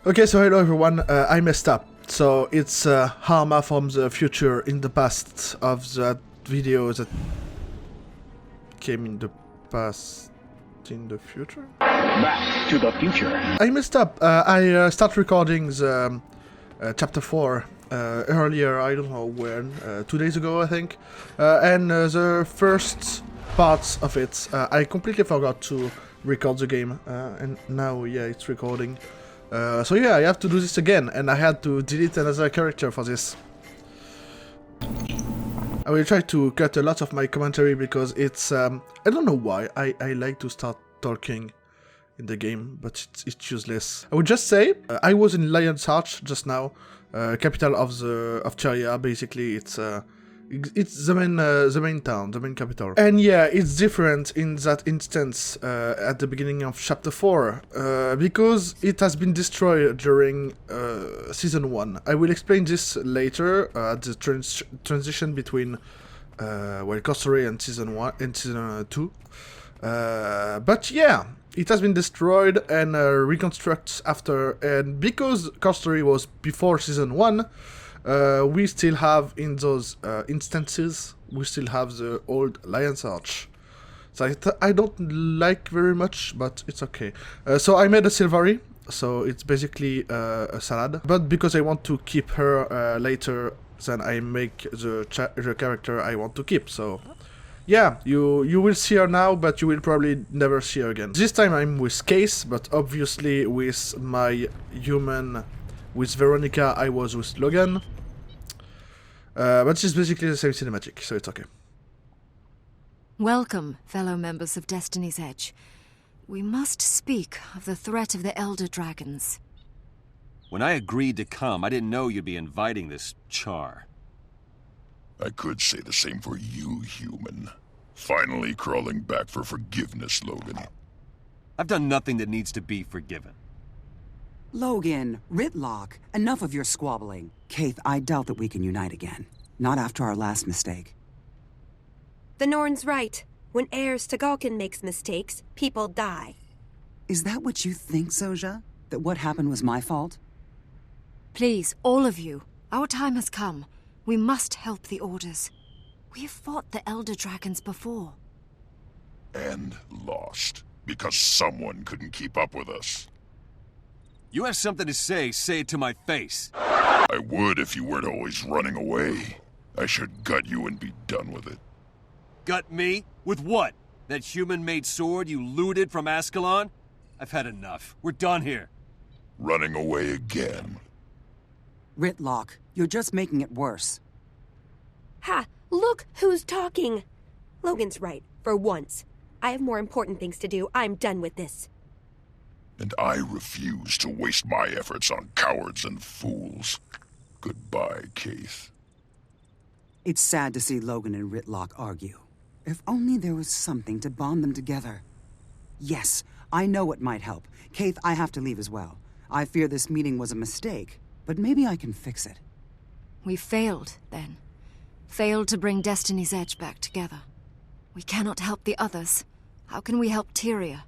Okay, so hello everyone, I messed up. So it's Aarma from the future in the past of that video that came in the past in the future? Back to the future. I messed up. I start recording the chapter 4 earlier, I don't know when, 2 days ago I think. And the first parts of it, I completely forgot to record the game. And now, yeah, it's recording. So yeah, I have to do this again, and I had to delete another character for this. I will try to cut a lot of my commentary because it's, I don't know why, I like to start talking in the game, but it's useless. I would just say, I was in Lion's Arch just now, capital of Cheria, basically. It's the main town, the main capital. And yeah, it's different in that instance at the beginning of chapter 4, because it has been destroyed during season 1. I will explain this later at the transition between Costory and season 1 and season 2. But yeah, it has been destroyed and reconstructed after, and because Costory was before season 1, we still have in those instances, we still have the old Lion's Arch. So I don't like very much, but it's okay. So I made a Silvery, so it's basically a salad. But because I want to keep her later, then I make the character I want to keep. So yeah, you will see her now, but you will probably never see her again. This time I'm with Case, but obviously with my human, with Veronica, I was with Logan. But it's basically the same cinematic, so it's okay. Welcome, fellow members of Destiny's Edge. We must speak of the threat of the Elder Dragons. When I agreed to come, I didn't know you'd be inviting this char. I could say the same for you, human. Finally crawling back for forgiveness, Logan. I've done nothing that needs to be forgiven. Logan, Ritlock, enough of your squabbling. Kaith, I doubt that we can unite again. Not after our last mistake. The Norn's right. When heirs to Galkin makes mistakes, people die. Is that what you think, Soja? That what happened was my fault? Please, all of you, our time has come. We must help the Orders. We have fought the Elder Dragons before. And lost. Because someone couldn't keep up with us. You have something to say it to my face. I would if you weren't always running away. I should gut you and be done with it. Gut me? With what? That human-made sword you looted from Ascalon? I've had enough. We're done here. Running away again. Ritlock, you're just making it worse. Ha! Look who's talking! Logan's right, for once. I have more important things to do. I'm done with this. And I refuse to waste my efforts on cowards and fools. Goodbye, Kaith. It's sad to see Logan and Ritlock argue. If only there was something to bond them together. Yes, I know it might help. Kaith, I have to leave as well. I fear this meeting was a mistake, but maybe I can fix it. We failed, then. Failed to bring Destiny's Edge back together. We cannot help the others. How can we help Tyria?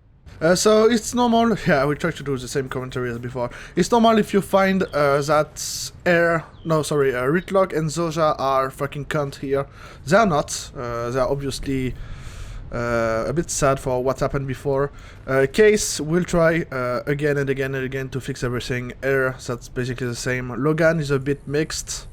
So it's normal, yeah, I will try to do the same commentary as before. It's normal if you find that Ritlock and Zoja are fucking cunt here. They are not. They are obviously a bit sad for what happened before. Case will try again and again and again to fix everything. That's basically the same. Logan is a bit mixed.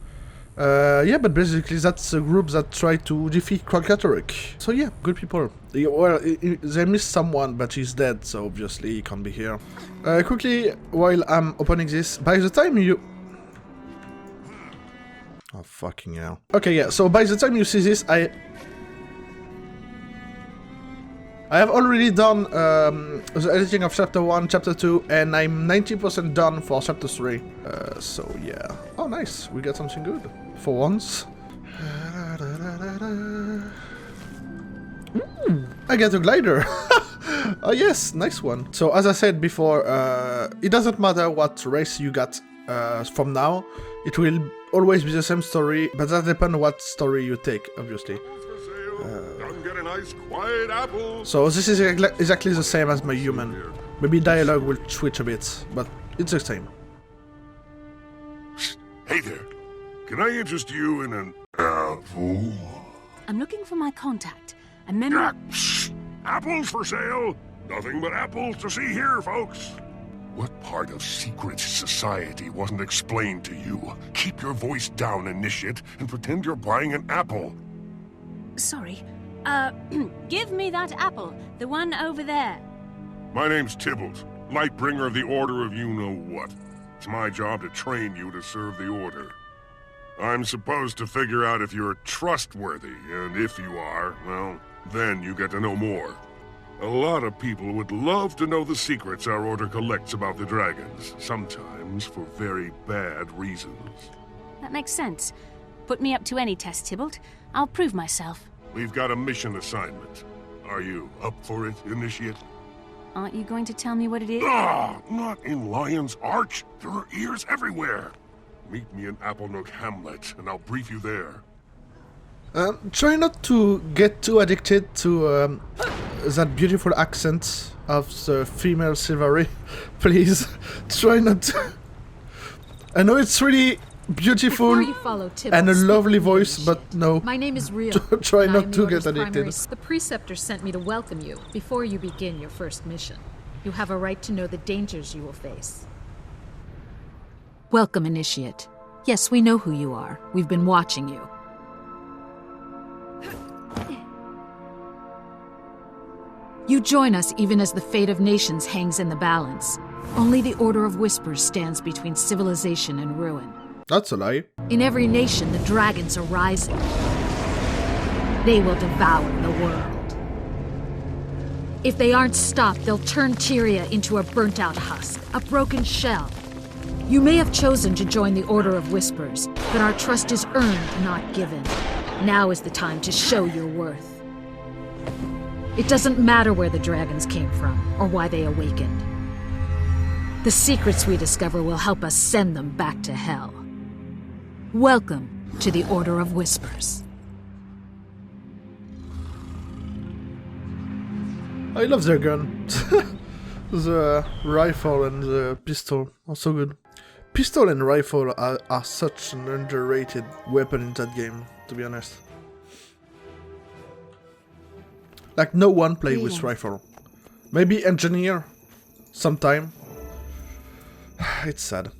Yeah, but basically that's a group that tried to defeat Krakatorek. So yeah, good people. Well, they missed someone, but he's dead, so obviously he can't be here. Quickly, while I'm opening this, by the time you... Oh, fucking hell. Okay, yeah, so by the time you see this, I have already done the editing of chapter 1, chapter 2, and I'm 90% done for chapter 3. So yeah. Oh, nice. We got something good. For once. Ooh, I get a glider. Oh yes, nice one. So as I said before, it doesn't matter what race you got from now. It will always be the same story, but that depends on what story you take, obviously. Get a nice quiet apple. So this is exactly the same as my human. Maybe dialogue will switch a bit, but it's the same. Hey there. Can I interest you in an apple? I'm looking for my contact. A member... Apples for sale? Nothing but apples to see here, folks. What part of secret society wasn't explained to you? Keep your voice down, initiate, and pretend you're buying an apple. Sorry. Give me that apple. The one over there. My name's Tybalt, Lightbringer of the Order of You-Know-What. It's my job to train you to serve the Order. I'm supposed to figure out if you're trustworthy, and if you are, well, then you get to know more. A lot of people would love to know the secrets our Order collects about the dragons, sometimes for very bad reasons. That makes sense. Put me up to any test, Tybalt. I'll prove myself. We've got a mission assignment. Are you up for it, Initiate? Aren't you going to tell me what it is? Not in Lion's Arch. There are ears everywhere. Meet me in Applenook Hamlet, and I'll brief you there. Try not to get too addicted to that beautiful accent of the female Silvery. Please, try not to... I know it's really beautiful and a lovely voice, but no. My name is Rio. Try not to get addicted. The preceptor sent me to welcome you before you begin your first mission. You have a right to know the dangers you will face. Welcome, Initiate. Yes, we know who you are. We've been watching you. You join us even as the fate of nations hangs in the balance. Only the Order of Whispers stands between civilization and ruin. That's a lie. In every nation, the dragons are rising. They will devour the world. If they aren't stopped, they'll turn Tyria into a burnt-out husk, a broken shell. You may have chosen to join the Order of Whispers, but our trust is earned, not given. Now is the time to show your worth. It doesn't matter where the dragons came from, or why they awakened. The secrets we discover will help us send them back to hell. Welcome to the Order of Whispers. I love their gun. The rifle and the pistol are so good. Pistol and rifle are such an underrated weapon in that game, to be honest. Like, no one plays with rifle. Maybe engineer, sometime. It's sad.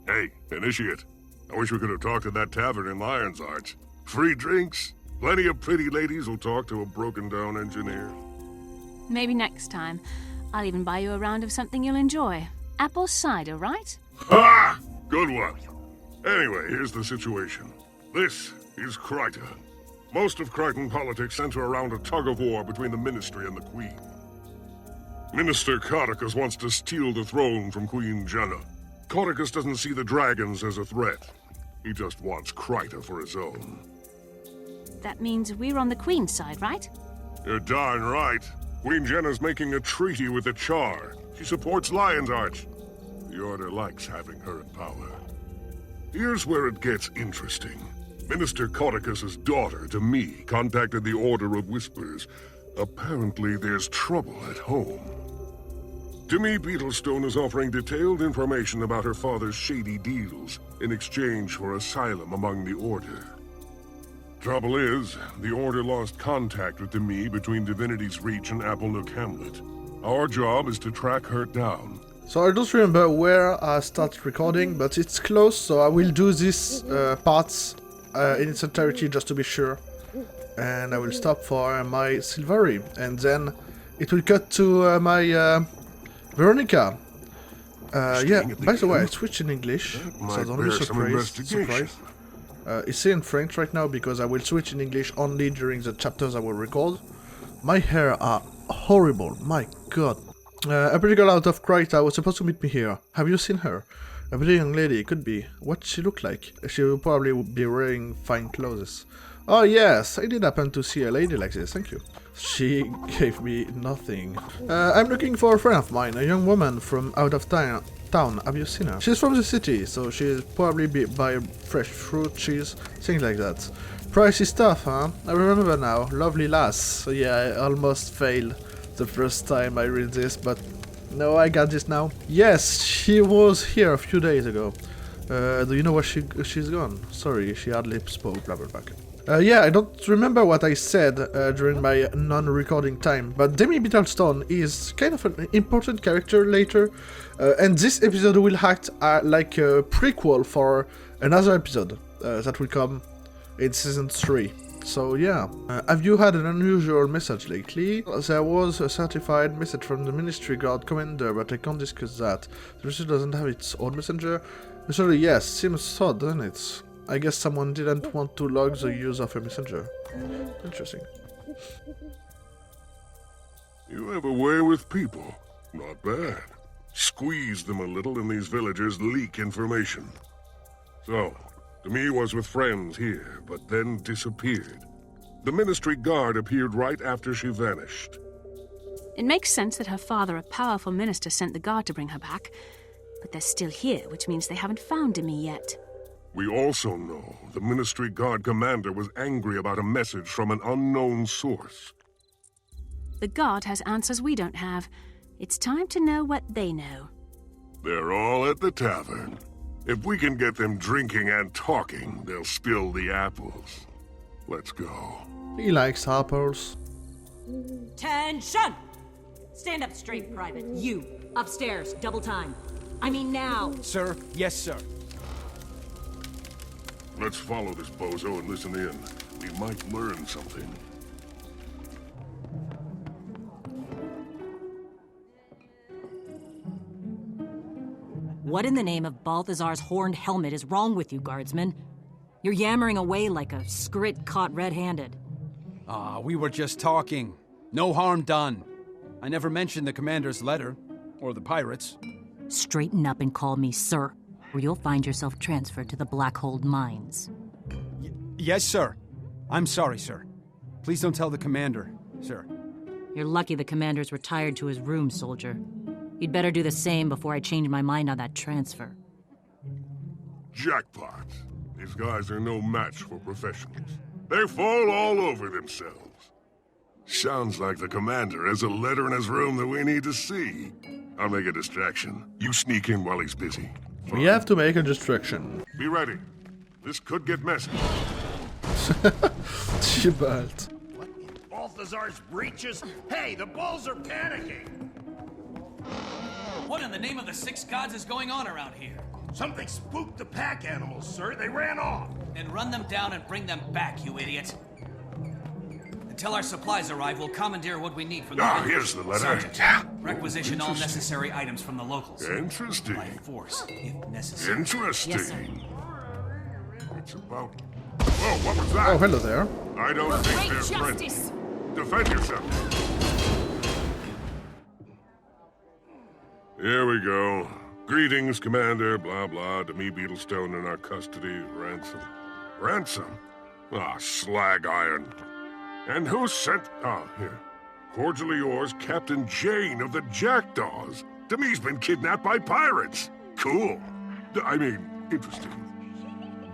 Hey, Initiate. I wish we could have talked at that tavern in Lion's Arch. Free drinks. Plenty of pretty ladies will talk to a broken-down engineer. Maybe next time. I'll even buy you a round of something you'll enjoy. Apple cider, right? Ha! Good one. Anyway, here's the situation. This is Kryta. Most of Crichton politics center around a tug-of-war between the Ministry and the Queen. Minister Codicus wants to steal the throne from Queen Jenna. Codicus doesn't see the dragons as a threat. He just wants Kryta for his own. That means we're on the Queen's side, right? You're darn right. Queen Jenna's making a treaty with the Char. She supports Lion's Arch. The Order likes having her in power. Here's where it gets interesting. Minister Codicus's daughter, to me, contacted the Order of Whispers. Apparently there's trouble at home. To me, Beetlestone is offering detailed information about her father's shady deals in exchange for asylum among the Order. Trouble is, the Order lost contact with Demi between Divinity's Reach and Applenook Hamlet. Our job is to track her down. So I don't remember where I started recording, but it's close, so I will do this parts in its entirety just to be sure. And I will stop for my Silvery, and then it will cut to my Veronica. Yeah, by the way, I switched in English, so don't be surprised. It's in French right now because I will switch in English only during the chapters I will record. My hair are horrible, my god. A pretty girl out of Kryta was supposed to meet me here. Have you seen her? A pretty young lady, could be. What she look like? She will probably be wearing fine clothes. Oh yes, I did happen to see a lady like this, thank you. She gave me nothing. I'm looking for a friend of mine, a young woman from out of town. Have you seen her? She's from the city, so she'll probably buy fresh fruit, cheese, things like that. Pricey stuff, huh? I remember now. Lovely lass. So yeah, I almost failed the first time I read this, but No, I got this now. Yes, she was here a few days ago. Do you know where she's gone? Sorry, she hardly spoke, blah blah blah. Yeah, I don't remember what I said during my non-recording time, but Demi Bittlestone is kind of an important character later, and this episode will act like a prequel for another episode that will come in season 3. So yeah, have you had an unusual message lately? There was a certified message from the Ministry Guard Commander, but I can't discuss that. The Ministry doesn't have its own messenger. Actually, yes, seems odd, doesn't it? I guess someone didn't want to log the use of a messenger. Interesting. You have a way with people. Not bad. Squeeze them a little and these villagers leak information. So, Demi was with friends here, but then disappeared. The Ministry Guard appeared right after she vanished. It makes sense that her father, a powerful minister, sent the guard to bring her back. But they're still here, which means they haven't found Demi yet. We also know the Ministry Guard commander was angry about a message from an unknown source. The guard has answers we don't have. It's time to know what they know. They're all at the tavern. If we can get them drinking and talking, they'll spill the apples. Let's go. He likes apples. Tension! Stand up straight, Private. You, upstairs, double time. I mean now. Sir, yes, sir. Let's follow this bozo and listen in. We might learn something. What in the name of Balthazar's horned helmet is wrong with you, guardsmen? You're yammering away like a skrit caught red-handed. We were just talking. No harm done. I never mentioned the commander's letter, or the pirates. Straighten up and call me sir, or you'll find yourself transferred to the Blackhold Mines. Yes, sir. I'm sorry, sir. Please don't tell the commander, sir. You're lucky the commander's retired to his room, soldier. You'd better do the same before I change my mind on that transfer. Jackpot. These guys are no match for professionals. They fall all over themselves. Sounds like the commander has a letter in his room that we need to see. I'll make a distraction. You sneak in while he's busy. We have to make a distraction. Be ready. This could get messy. Tybalt. What in Balthazar's breeches? Hey, the bulls are panicking! What in the name of the six gods is going on around here? Something spooked the pack animals, sir. They ran off. Then run them down and bring them back, you idiot. Until our supplies arrive, we'll commandeer what we need from the village. Here's the letter. Sergeant, Yeah. Requisition all necessary items from the locals. Interesting. By force, if necessary. Interesting. Yes, sir. It's about... Whoa, what was that? Oh, hello there. I don't think they're friends. Defend yourself. Here we go. Greetings, Commander, blah blah, Demi Bittlestone in our custody, ransom. Ransom? Slag iron. And who sent... here. Cordially yours, Captain Jane of the Jackdaws. Demi's been kidnapped by pirates. Cool. I mean, interesting.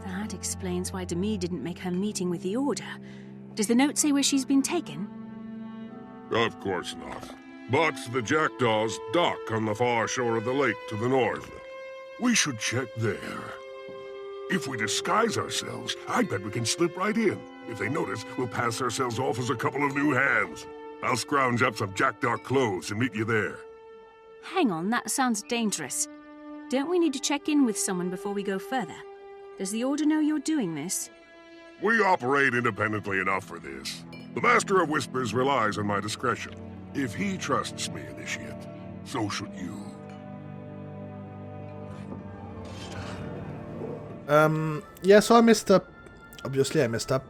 That explains why Demi didn't make her meeting with the Order. Does the note say where she's been taken? Of course not. But the Jackdaws dock on the far shore of the lake to the north. We should check there. If we disguise ourselves, I bet we can slip right in. If they notice, we'll pass ourselves off as a couple of new hands. I'll scrounge up some Jackdaw clothes and meet you there. Hang on, that sounds dangerous. Don't we need to check in with someone before we go further? Does the Order know you're doing this? We operate independently enough for this. The Master of Whispers relies on my discretion. If he trusts me, Initiate, so should you. Yeah, so I messed up. Obviously I messed up.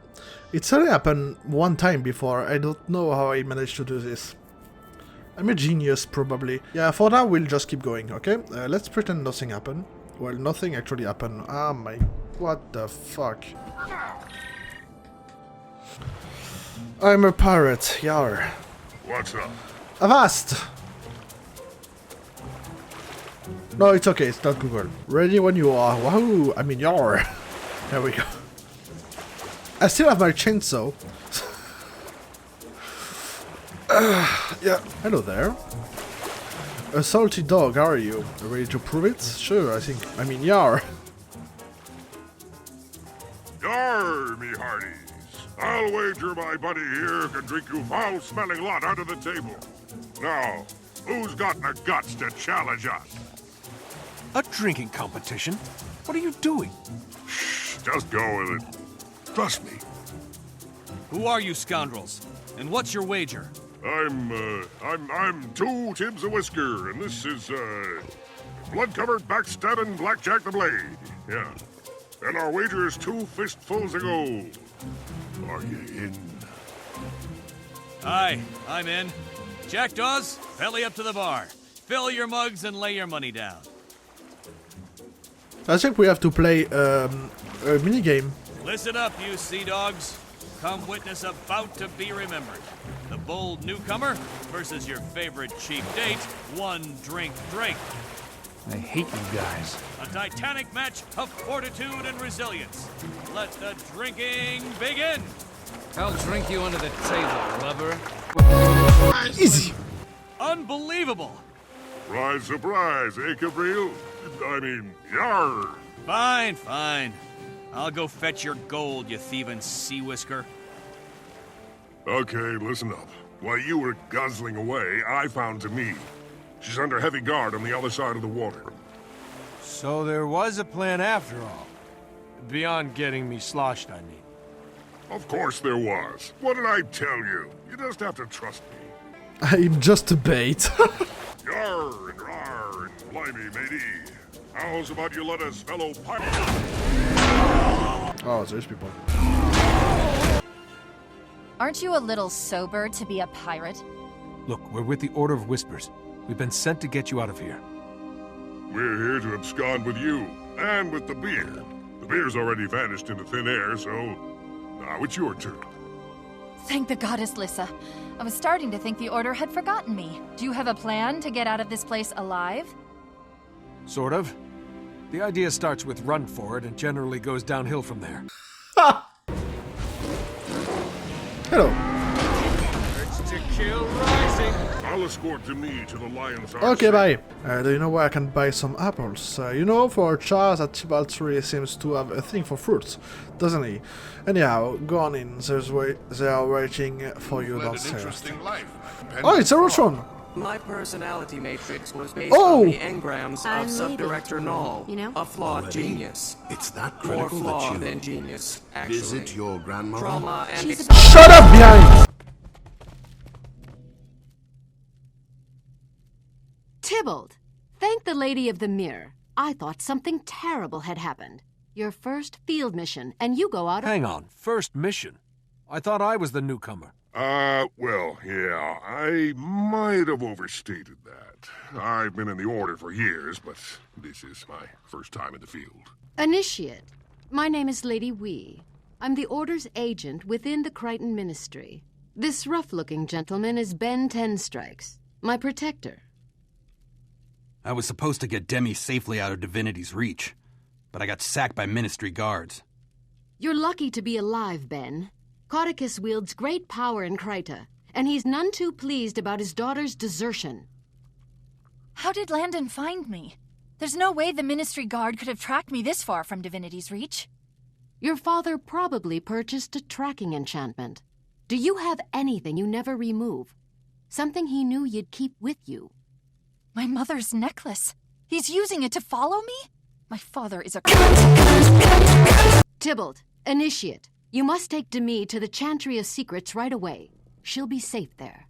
It's only happened one time before. I don't know how I managed to do this. I'm a genius, probably. Yeah, for now we'll just keep going, okay? Let's pretend nothing happened. Well, nothing actually happened. Ah, my... What the fuck? I'm a pirate, yar. What's up? Avast! No, it's okay, it's not Google. Ready when you are. Wahoo! I mean, yar. There we go. I still have my chainsaw. Yeah, hello there. a salty dog, are you? Ready to prove it? Sure, I mean, yar. Yar, me hearties. I'll wager my buddy here can drink you foul-smelling lot under the table. Now, who's got the guts to challenge us? A drinking competition? What are you doing? Shh, just go with it. Trust me. Who are you scoundrels? And what's your wager? I'm two Tibbs a Whisker, and this is, blood-covered, backstabbing Blackjack the Blade. Yeah. And our wager is 2 fistfuls of gold. Are you in? Aye, I'm in. Jackdaws, belly up to the bar. Fill your mugs and lay your money down. I think we have to play a minigame. Listen up, you sea dogs. Come witness a bout to be remembered. The bold newcomer versus your favorite cheap date, one drink Drake. I hate you guys. A titanic match of fortitude and resilience. Let the drinking begin. I'll drink you under the table, lover. Easy. Unbelievable. Surprise, surprise, eh, Gabriel? I mean, yar! Fine, fine. I'll go fetch your gold, you thieving sea whisker. Okay, listen up. While you were guzzling away, I found Demi. She's under heavy guard on the other side of the water. So there was a plan after all. Beyond getting me sloshed, I mean. Of course there was. What did I tell you? You just have to trust me. I'm just a bait. Yar and rar and blimey, matey. How's about you let us fellow pilot? Oh, there's people. Aren't you a little sober to be a pirate? Look, we're with the Order of Whispers. We've been sent to get you out of here. We're here to abscond with you, and with the beer. The beer's already vanished into thin air, so now it's your turn. Thank the goddess, Lissa. I was starting to think the Order had forgotten me. Do you have a plan to get out of this place alive? Sort of. The idea starts with run for it and generally goes downhill from there. Hello. To kill rising. I'll escort Demi to the Lion's Arch. Okay, bye. Do you know where I can buy some apples? You know, for Charles, that Tybalt tree seems to have a thing for fruits, doesn't he? Anyhow, go on in. They are waiting for you downstairs. Oh, it's a Rotron! My personality matrix was based on the engrams of Subdirector Null, a flawed genius. It's that More critical flawed that than you genius, actually. visit your grandmother. Trauma and Shut up behind! Tybalt, thank the Lady of the Mirror. I thought something terrible had happened. Your first field mission, and you go out. Hang on, first mission? I thought I was the newcomer. Well, yeah, I might have overstated that. I've been in the Order for years, but this is my first time in the field. Initiate. My name is Lady Wee. I'm the Order's agent within the Crichton Ministry. This rough-looking gentleman is Ben Tenstrikes, my protector. I was supposed to get Demi safely out of Divinity's reach, but I got sacked by Ministry guards. You're lucky to be alive, Ben. Codicus wields great power in Kryta, and he's none too pleased about his daughter's desertion. How did Landon find me? There's no way the Ministry Guard could have tracked me this far from Divinity's reach. Your father probably purchased a tracking enchantment. Do you have anything you never remove? Something he knew you'd keep with you? My mother's necklace. He's using it to follow me? My father is a... Tybalt, initiate. You must take Demi to the Chantry of Secrets right away. She'll be safe there.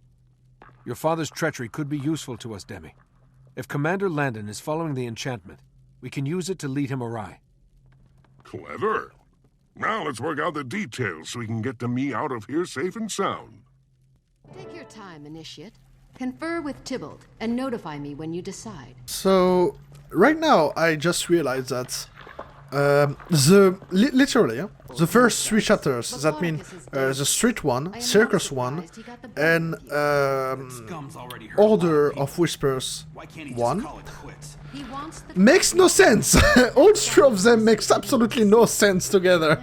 Your father's treachery could be useful to us, Demi. If Commander Landon is following the enchantment, we can use it to lead him awry. Clever. Now let's work out the details so we can get Demi out of here safe and sound. Take your time, Initiate. Confer with Tybalt and notify me when you decide. So, right now, I just realized that literally, the first 3 chapters, that mean the street one, circus one, and Order of Whispers 1, makes no sense. All 3 of them makes absolutely no sense together.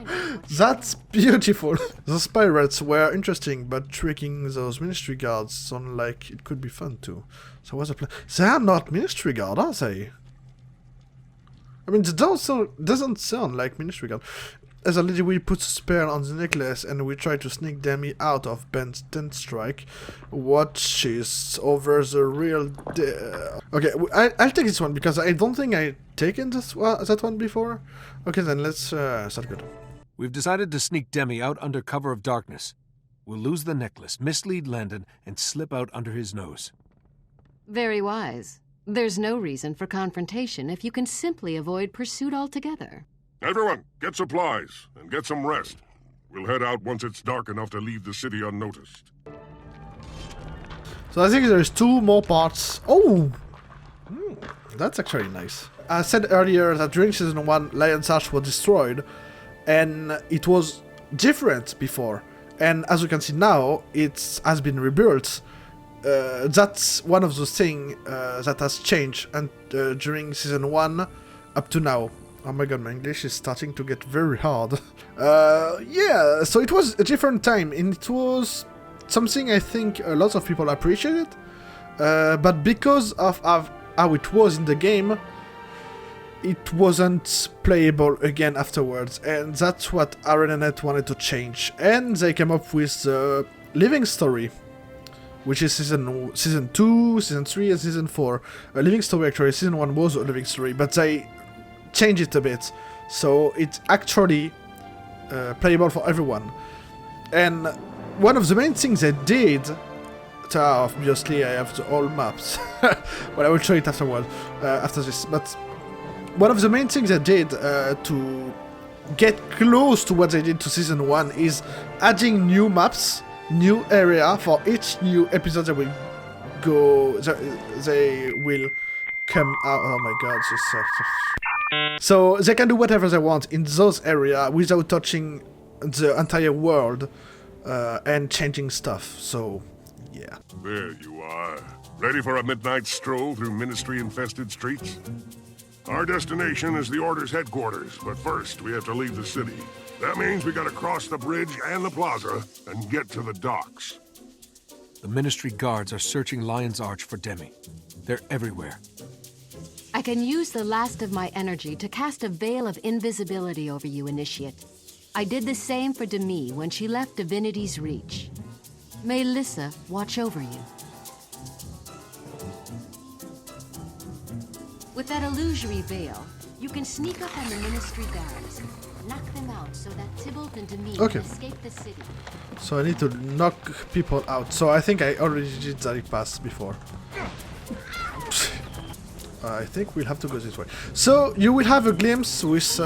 That's beautiful. Those pirates were interesting, but tricking those ministry guards sounded like it could be fun too. So what's the plan? They are not ministry guard, are they? I mean, they doesn't sound like ministry guard. As a lady, we put a spell on the necklace and we try to sneak Demi out of Ben's 10th strike. Watches over the real... Okay, I'll take this one because I don't think I've taken that one before. Okay, then let's start good. We've decided to sneak Demi out under cover of darkness. We'll lose the necklace, mislead Landon, and slip out under his nose. Very wise. There's no reason for confrontation if you can simply avoid pursuit altogether. Everyone, get supplies and get some rest. We'll head out once it's dark enough to leave the city unnoticed. So I think there's 2 more parts. Oh! That's actually nice. I said earlier that during Season 1, Lion's Arch was destroyed, and it was different before. And as you can see now, it has been rebuilt. That's one of those things that has changed and during Season 1 up to now. Oh my god, my English is starting to get very hard. Yeah, so it was a different time, and it was something I think a lot of people appreciated. But because of how it was in the game, it wasn't playable again afterwards, and that's what ArenaNet wanted to change. And they came up with the Living Story, which is season 2, Season 3, and Season 4. A Living Story, actually, Season 1 was a Living Story, but they changed it a bit, so it's actually playable for everyone. And one of the main things they did, obviously I have the old maps, but I will show it afterward, after this, but one of the main things they did to get close to what they did to Season 1 is adding new maps, new area for each new episode that will go, they will come out. Oh my god, this sucks. So they can do whatever they want in those areas without touching the entire world and changing stuff, so yeah. There you are. Ready for a midnight stroll through ministry-infested streets? Our destination is the Order's headquarters, but first we have to leave the city. That means we gotta cross the bridge and the plaza and get to the docks. The Ministry guards are searching Lion's Arch for Demi. They're everywhere. I can use the last of my energy to cast a veil of invisibility over you, Initiate. I did the same for Demi when she left Divinity's reach. May Lissa watch over you. With that illusory veil, you can sneak up on the Ministry guards, knock them out so that Tybalt and Demi can escape the city. So I need to knock people out. So I think I already did that pass before. I think we'll have to go this way. So you will have a glimpse with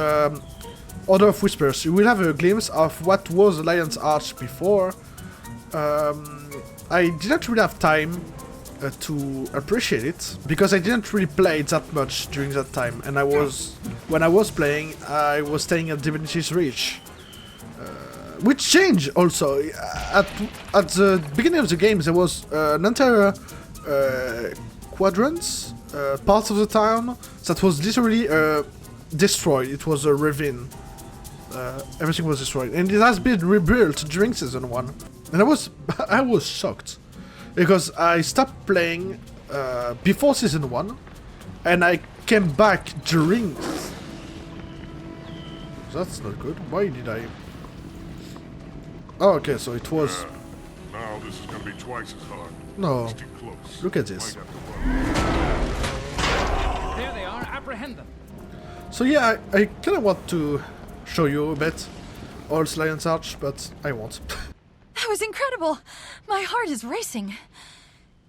Order of Whispers. You will have a glimpse of what was Lion's Arch before. I didn't really have time to appreciate it because I didn't really play it that much during that time, and when I was playing, I was staying at Divinity's Reach, which changed also. At the beginning of the game, there was an entire quadrants, parts of the town that was literally destroyed. It was a ravine. Everything was destroyed, and it has been rebuilt during Season 1. And I was shocked, because I stopped playing before Season 1, and I came back during... That's not good. Why did I... Oh, okay, so it was... Now this is gonna be twice as hard. No, Stick close. look at this. There they are, apprehend them. So yeah, I kind of want to show you a bit Old Lion's Arch, but I won't. That was incredible! My heart is racing.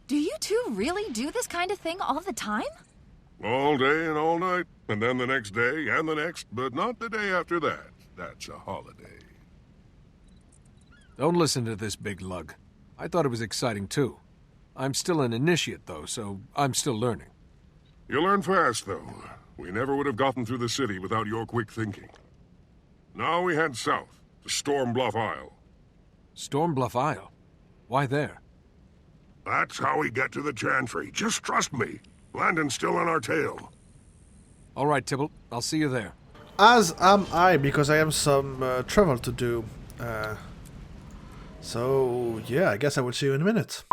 Do you two really do this kind of thing all the time? All day and all night, and then the next day and the next, but not the day after that. That's a holiday. Don't listen to this big lug. I thought it was exciting too. I'm still an initiate though, so I'm still learning. You learn fast though. We never would have gotten through the city without your quick thinking. Now we head south, to Storm Bluff Isle. Storm Bluff Isle? Why there? That's how we get to the Chantry. Just trust me. Landon's still on our tail. All right, Tybalt. I'll see you there. As am I, because I have some travel to do. So, yeah, I guess I will see you in a minute.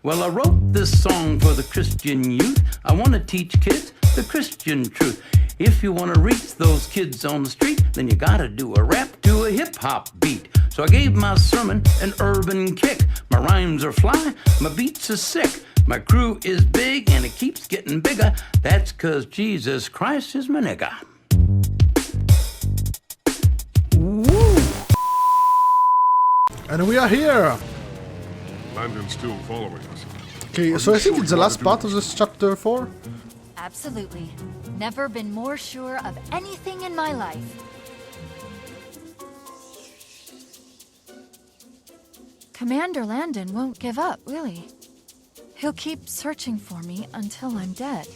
Well, I wrote this song for the Christian youth. I want to teach kids the Christian truth. If you want to reach those kids on the street, then you gotta do a rap to a hip-hop beat. So I gave my sermon an urban kick. My rhymes are fly, my beats are sick. My crew is big and it keeps getting bigger. That's 'cause Jesus Christ is my nigga. Woo! And we are here! Landon's still following us. Okay, so I think it's the last part of this chapter 4. Absolutely. Never been more sure of anything in my life. Commander Landon won't give up, will he? He'll keep searching for me until I'm dead.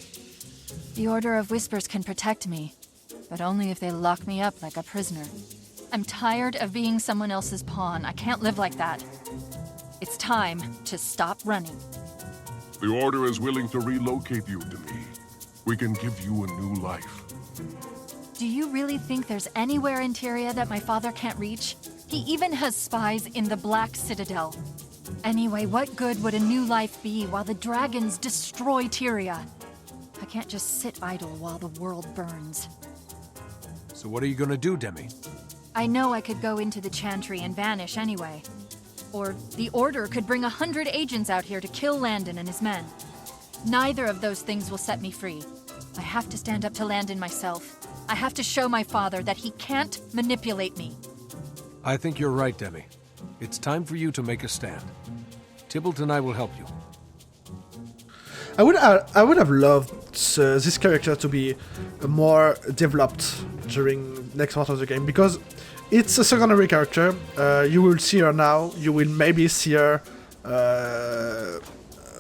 The Order of Whispers can protect me, but only if they lock me up like a prisoner. I'm tired of being someone else's pawn. I can't live like that. It's time to stop running. The Order is willing to relocate you to me. We can give you a new life. Do you really think there's anywhere in Tyria that my father can't reach? He even has spies in the Black Citadel. Anyway, what good would a new life be while the dragons destroy Tyria? I can't just sit idle while the world burns. So what are you gonna do, Demi? I know I could go into the Chantry and vanish anyway. Or the Order could bring 100 agents out here to kill Landon and his men. Neither of those things will set me free. I have to stand up to Landon myself. I have to show my father that he can't manipulate me. I think you're right, Demi. It's time for you to make a stand. Tybalt and I will help you. I would have loved this character to be more developed during next part of the game, because it's a secondary character. You will see her now. You will maybe see her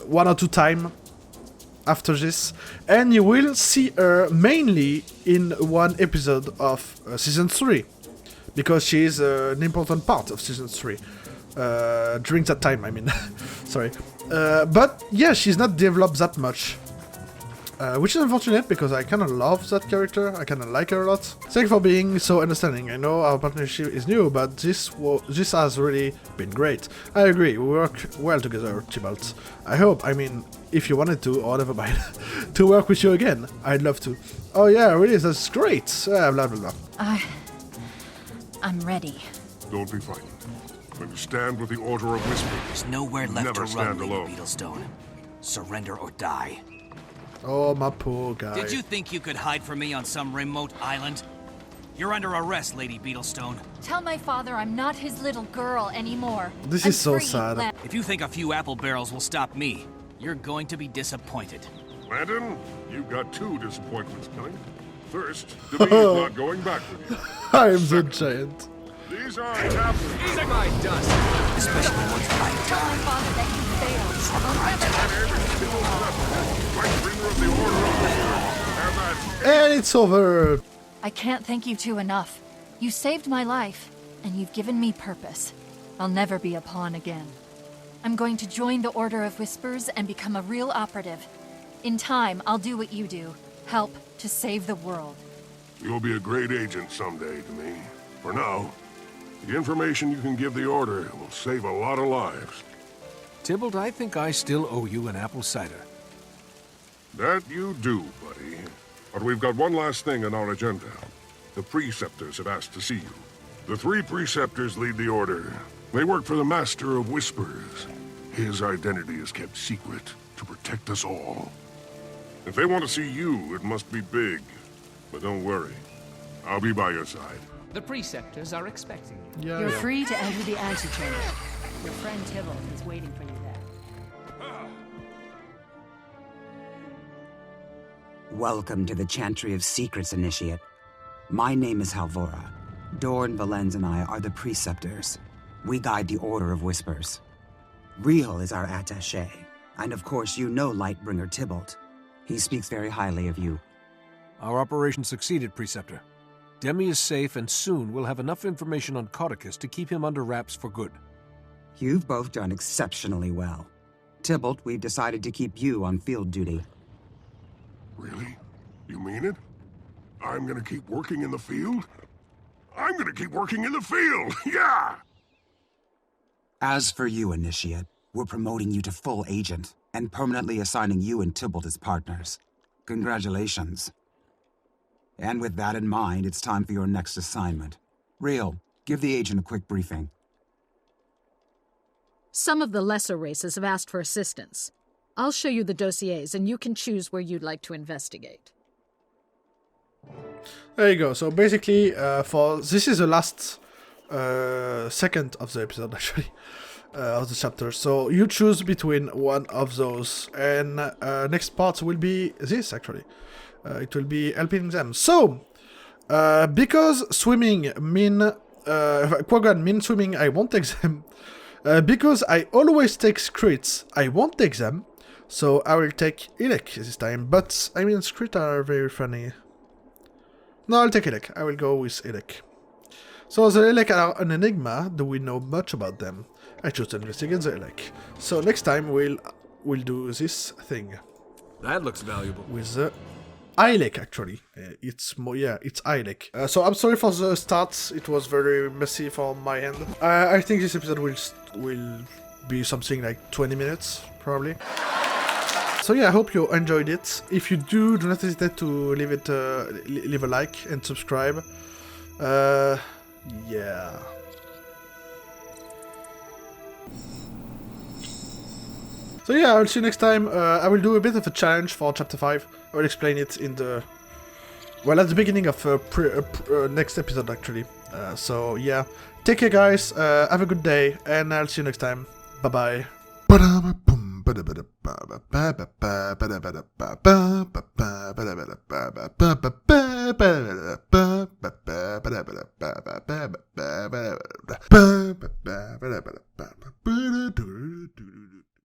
1 or 2 times after this, and you will see her mainly in one episode of Season 3, because she is an important part of Season 3. During that time, I mean. Sorry. But yeah, she's not developed that much. Which is unfortunate, because I kinda love that character. I kinda like her a lot. Thank you for being so understanding. I know our partnership is new, but this has really been great. I agree, we work well together, Tybalt. I hope, I mean, if you wanted to, or never mind, to work with you again, I'd love to. Oh yeah, really, that's great. Blah blah blah. I'm ready. Don't be frightened. When you stand with the Order of Whispers, there's nowhere left never to run, stand alone. Beetlestone. Surrender or die. Oh, my poor guy. Did you think you could hide from me on some remote island? You're under arrest, Lady Beetlestone. Tell my father I'm not his little girl anymore. This is so sad. If you think a few apple barrels will stop me, you're going to be disappointed. Landon, you've got 2 disappointments coming. First, Demi's not going back with you. I am the giant. These are apples. These are my dust. Especially once I Tell my father that he failed. And it's over. I can't thank you two enough. You saved my life, and you've given me purpose. I'll never be a pawn again. I'm going to join the Order of Whispers and become a real operative. In time, I'll do what you do. Help to save the world. You'll be a great agent someday to me. For now, the information you can give the Order will save a lot of lives. Tybalt, I think I still owe you an apple cider. That you do, buddy. But we've got one last thing on our agenda. The Preceptors have asked to see you. The 3 Preceptors lead the Order. They work for the Master of Whispers. His identity is kept secret to protect us all. If they want to see you, it must be big. But don't worry. I'll be by your side. The Preceptors are expecting you. You're free to enter the antechamber. Your friend Tybalt is waiting for you there. Welcome to the Chantry of Secrets, Initiate. My name is Halvora. Dorn, Valenz, and I are the Preceptors. We guide the Order of Whispers. Rihal is our attaché. And of course, you know Lightbringer Tybalt. He speaks very highly of you. Our operation succeeded, Preceptor. Demi is safe, and soon we'll have enough information on Codicus to keep him under wraps for good. You've both done exceptionally well. Tybalt, we've decided to keep you on field duty. Really? You mean it? I'm gonna keep working in the field? I'm gonna keep working in the field, yeah! As for you, Initiate, we're promoting you to full agent and permanently assigning you and Tybalt as partners. Congratulations. And with that in mind, it's time for your next assignment. Real, give the agent a quick briefing. Some of the lesser races have asked for assistance. I'll show you the dossiers, and you can choose where you'd like to investigate. There you go. So basically, this is the last second of the episode, actually, of the chapter. So you choose between one of those, and next part will be this, actually. It will be helping them. So, because swimming Quaggan mean swimming, I won't take them. Because I always take scrits, I won't take them. So I will take Ilek this time. But, I mean, scrits are very funny. No, I'll take Ilek. I will go with Ilek. So the Ilek are an enigma. Do we know much about them? I choose to investigate the Ilek. So next time we'll do this thing. That looks valuable. With the Ilek, actually. It's more, yeah, it's Ilek. So I'm sorry for the start. It was very messy from my end. I think this episode will be something like 20 minutes, probably. So yeah, I hope you enjoyed it. If you do not hesitate to leave a like and subscribe. Yeah. So yeah, I'll see you next time. I will do a bit of a challenge for chapter 5. I will explain it in the... well, at the beginning of next episode, actually. So yeah, take care guys, have a good day, and I'll see you next time. Bye-bye.